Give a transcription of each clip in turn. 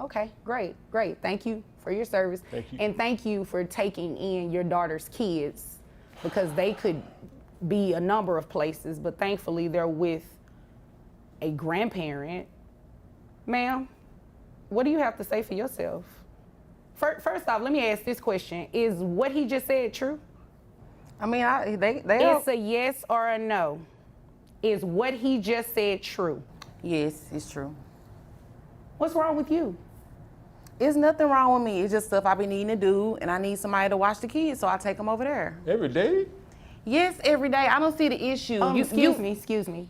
Okay, great, great. Thank you for your service. Thank you. And thank you for taking in your daughter's kids, because they could be a number of places, but thankfully they're with a grandparent. Ma'am, what do you have to say for yourself? First off, let me ask this question. Is what he just said true? I mean, they It's a yes or a no. Is what he just said true? Yes, it's true. What's wrong with you? There's nothing wrong with me. It's just stuff I be needing to do, and I need somebody to watch the kids, so I take them over there. Every day? Yes, every day. I don't see the issue. Excuse me.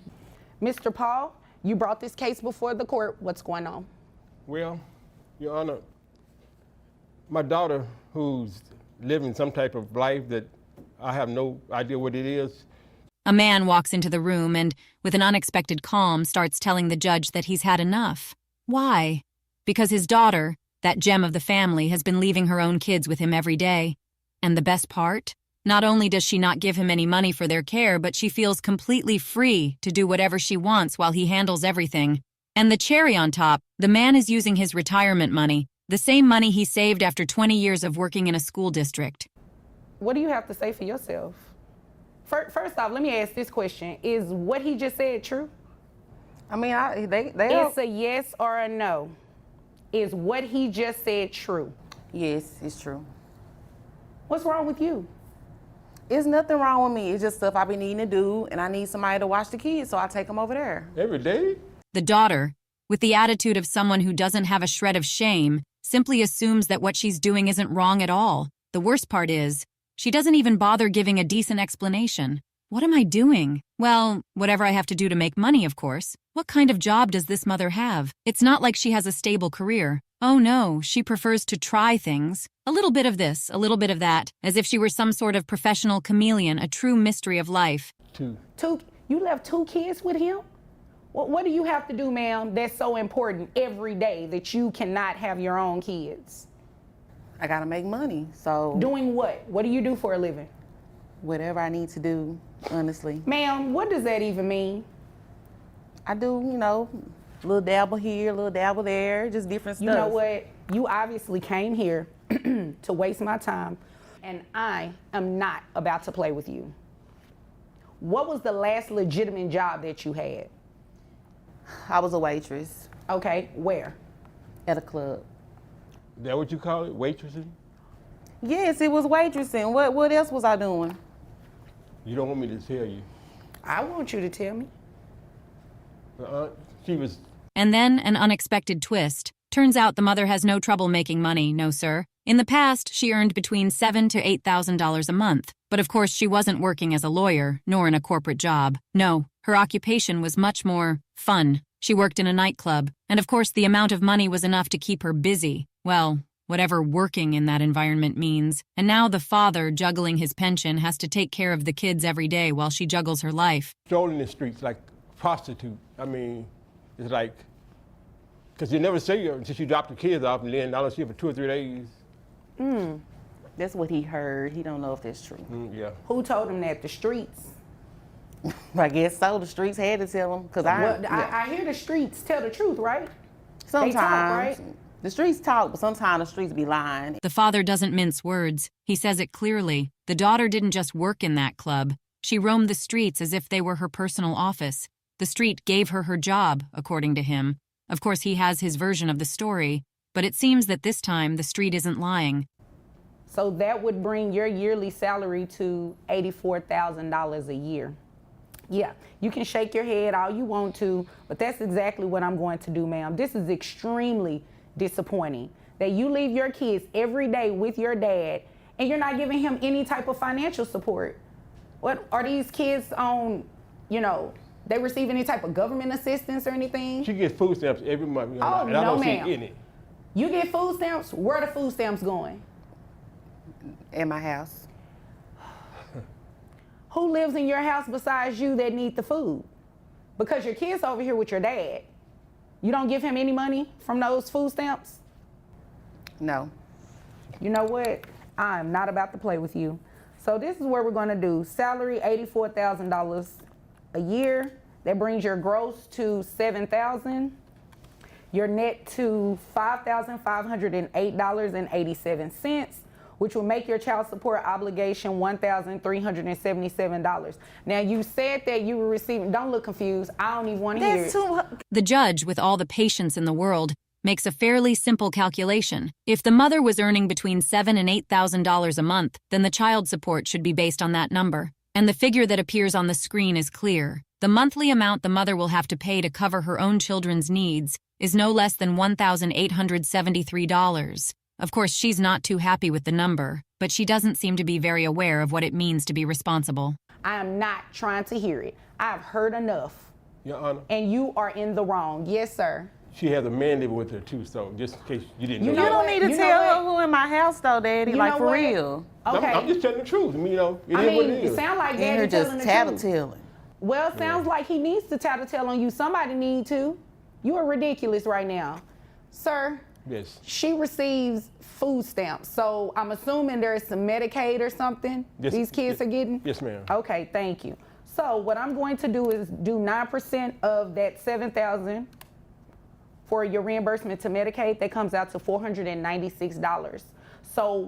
Mr. Paul, you brought this case before the court. What's going on? Well, Your Honor, my daughter, who's living some type of life that I have no idea what it is. A man walks into the room and, with an unexpected calm, starts telling the judge that he's had enough. Why? Because his daughter, that gem of the family, has been leaving her own kids with him every day. And the best part? Not only does she not give him any money for their care, but she feels completely free to do whatever she wants while he handles everything. And the cherry on top, the man is using his retirement money, the same money he saved after 20 years of working in a school district. What do you have to say for yourself? First off, let me ask this question. Is what he just said true? I mean, It's a yes or a no. Is what he just said true? Yes, it's true. What's wrong with you? There's nothing wrong with me. It's just stuff I be needing to do, and I need somebody to watch the kids, so I take them over there. Every day? The daughter, with the attitude of someone who doesn't have a shred of shame, simply assumes that what she's doing isn't wrong at all. The worst part is, she doesn't even bother giving a decent explanation. What am I doing? Well, whatever I have to do to make money, of course. What kind of job does this mother have? It's not like she has a stable career. Oh no, she prefers to try things. A little bit of this, a little bit of that, as if she were some sort of professional chameleon, a true mystery of life. Two. You left 2 kids with him? What do you have to do, ma'am, that's so important every day that you cannot have your own kids? I gotta make money, so. Doing what? What do you do for a living? Whatever I need to do, honestly. Ma'am, what does that even mean? I do, a little dabble here, a little dabble there, just different stuff. You know what? You obviously came here to waste my time, and I am not about to play with you. What was the last legitimate job that you had? I was a waitress. Okay, where? At a club. Is that what you call it, waitressing? Yes, it was waitressing. What else was I doing? You don't want me to tell you. I want you to tell me. She was... And then an unexpected twist. Turns out the mother has no trouble making money, no sir. In the past, she earned between $7,000 to $8,000 a month. But of course, she wasn't working as a lawyer, nor in a corporate job. No, her occupation was much more fun. She worked in a nightclub, and of course the amount of money was enough to keep her busy. Well, whatever working in that environment means. And now the father, juggling his pension, has to take care of the kids every day while she juggles her life. Strolling the streets like a prostitute. I mean, it's like, because you never see her until you drop the kids off, and then I don't see her for 2 or 3 days. That's what he heard. He don't know if that's true. Yeah. Who told him that? The streets? I guess so. The streets had to tell him, because I hear the streets tell the truth, right? Sometimes. They talk, right? The streets talk, but sometimes the streets be lying. The father doesn't mince words. He says it clearly. The daughter didn't just work in that club. She roamed the streets as if they were her personal office. The street gave her her job, according to him. Of course, he has his version of the story, but it seems that this time the street isn't lying. So that would bring your yearly salary to $84,000 a year. Yeah, you can shake your head all you want to, but that's exactly what I'm going to do, ma'am. This is extremely disappointing that you leave your kids every day with your dad and you're not giving him any type of financial support. What are these kids on, they receive any type of government assistance or anything? She gets food stamps every month, and I no, don't see ma'am. any. You get food stamps? Where are the food stamps going? In my house. Who lives in your house besides you that need the food? Because your kid's over here with your dad. You don't give him any money from those food stamps? No. You know what? I'm not about to play with you. So this is what we're gonna do. Salary, $84,000 a year. That brings your gross to $7,000. your net to $5,508.87, which will make your child support obligation $1,377. Now, you said that you were receiving, don't look confused. I don't even want to hear it. The judge, with all the patience in the world, makes a fairly simple calculation. If the mother was earning between $7,000 and $8,000 a month, then the child support should be based on that number. And the figure that appears on the screen is clear. The monthly amount the mother will have to pay to cover her own children's needs is no less than $1,873. Of course, she's not too happy with the number, but she doesn't seem to be very aware of what it means to be responsible. I am not trying to hear it. I've heard enough. Your Honor. And you are in the wrong. Yes, sir. She has a man living with her too, so just in case you didn't know. You that. don't need to You know tell what? her who in my house though, Daddy. You Like know for what? real. Okay. I'm just telling the truth. I mean, it I is what mean, it it is. sounds like And her Daddy telling just the truth. tattletelling. Well, it sounds like he needs to tattletale on you. Somebody need to. You are ridiculous right now. Sir, Yes. she receives food stamps. So I'm assuming there's some Medicaid or something Yes, these kids are getting? Yes, ma'am. Okay, thank you. So what I'm going to do is do 9% of that $7,000 for your reimbursement to Medicaid. That comes out to $496. So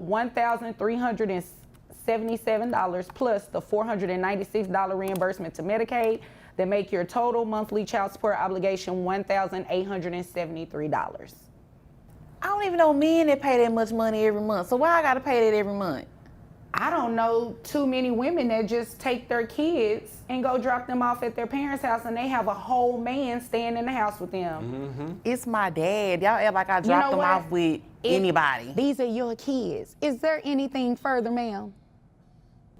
$1,377 plus the $496 reimbursement to Medicaid, that make your total monthly child support obligation $1,873. I don't even know men that pay that much money every month. So why I gotta pay that every month? I don't know too many women that just take their kids and go drop them off at their parents' house and they have a whole man staying in the house with them. It's my dad. Y'all act like I You dropped know them what? off with anybody. These are your kids. Is there anything further, ma'am?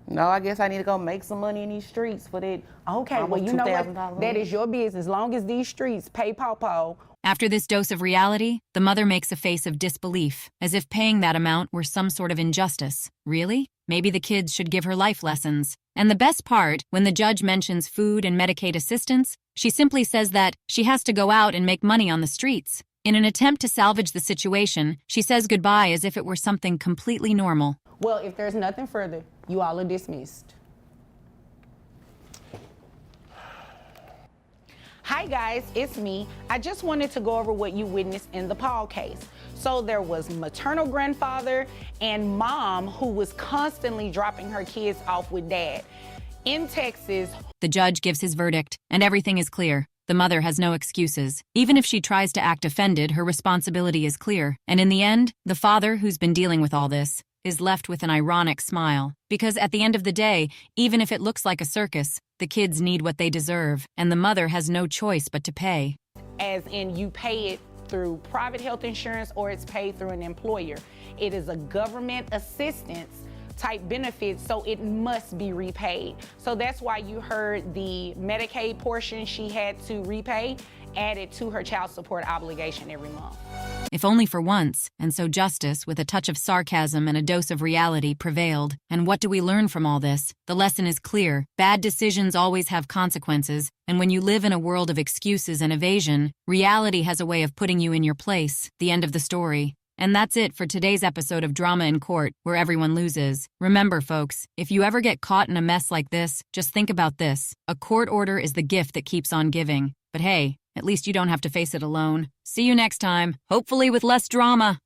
No, I guess I need to go make some money in these streets for that. Okay, well, almost you know $2,000 what? That is your business. As long as these streets pay Pawpaw. After this dose of reality, the mother makes a face of disbelief, as if paying that amount were some sort of injustice. Really? Maybe the kids should give her life lessons. And the best part, when the judge mentions food and Medicaid assistance, she simply says that she has to go out and make money on the streets. In an attempt to salvage the situation, she says goodbye as if it were something completely normal. Well, if there's nothing further, you all are dismissed. Hi guys, it's me. I just wanted to go over what you witnessed in the Paul case. So there was maternal grandfather and mom who was constantly dropping her kids off with dad. In Texas, The judge gives his verdict, and everything is clear. The mother has no excuses. Even if she tries to act offended, her responsibility is clear. And in the end, the father, who's been dealing with all this, is left with an ironic smile. Because at the end of the day, even if it looks like a circus, the kids need what they deserve, and the mother has no choice but to pay. as in you pay it through private health insurance or it's paid through an employer. It is a government assistance type benefit, so it must be repaid. So that's why you heard the Medicaid portion she had to repay added to her child support obligation every month. If only for once, and so justice, with a touch of sarcasm and a dose of reality, prevailed. And what do we learn from all this? The lesson is clear. Bad decisions always have consequences, and when you live in a world of excuses and evasion, reality has a way of putting you in your place. The end of the story. And that's it for today's episode of Drama in Court, where everyone loses. Remember, folks, if you ever get caught in a mess like this, just think about this. A court order is the gift that keeps on giving. But hey, at least you don't have to face it alone. See you next time, hopefully with less drama.